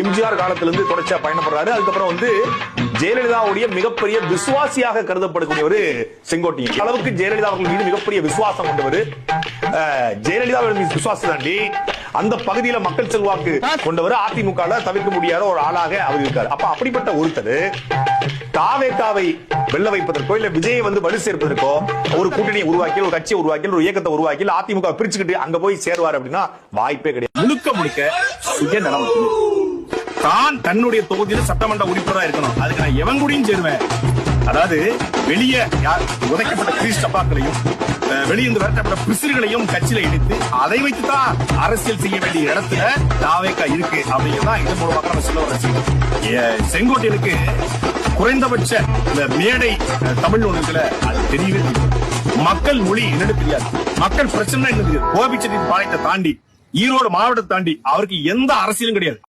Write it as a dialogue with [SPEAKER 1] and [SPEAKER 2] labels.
[SPEAKER 1] எம்ஜிஆர் காலத்திலிருந்து தொடர்ச்சியா பயணப்படுறாரு. அதுக்கப்புறம் வந்து ஜெயலலிதாவுடைய மிகப்பெரிய விசுவாசியாக கருதப்படக்கூடியவர் செங்கோட்டையன். அளவுக்கு ஜெயலலிதா அவர்கள் மீது மிகப்பெரிய விசுவாசம் கொண்டவர். ஜெயலலிதா விசுவாசம் தாண்டி அந்த பகுதியில மக்கள் செல்வாக்கு கொண்டவர். அதிமுக தவிர்க்க முடியாத ஒரு ஆளாக அவர் இருக்காரு. அப்ப அப்படிப்பட்ட ஒருத்தர் தாவேகாவை வெல்ல வைப்பதற்கோ இல்ல விஜயை வந்து வலு சேர்ப்பதற்கோ ஒரு கூட்டணியை உருவாக்கி ஒரு கட்சியை உருவாக்கி ஒரு இயக்கத்தை உருவாக்கி அதிமுக பிரிச்சுக்கிட்டு அங்க போய் சேருவார் அப்படின்னா வாய்ப்பே கிடையாது.
[SPEAKER 2] முழுக்க முழுக்க சுயநலம். தான் தன்னுடைய தொகுதியில் சட்டமன்ற உறுப்பினராக இருக்கணும். அதுக்கு நான் எவன் கூடயும் சேருவேன். அதாவது வெளியே உதைக்கப்பட்ட கிறிஸ்டப்பாக்களையும் வெளியிருந்து விரட்டப்பட்ட பிசிறுகளையும் கட்சியில இணைத்து அதை வைத்துதான் அரசியல் செய்ய வேண்டிய இடத்துல தாவேகா இருக்கு அப்படிங்கிறதான் இதன் மூலமாக நம்ம சொல்ல வர செங்கோட்டையனுக்கு குறைந்தபட்ச இந்த மேடை தமிழ் ஒன்றுல அது தெரியவே தெரியும். மக்கள் மொழி என்னன்னு தெரியாது, மக்கள் பிரச்சனை என்ன தெரியாது. கோபிச்செட்டி பாளையத்தை தாண்டி ஈரோடு மாவட்டத்தை தாண்டி அவருக்கு எந்த அரசியலும் கிடையாது.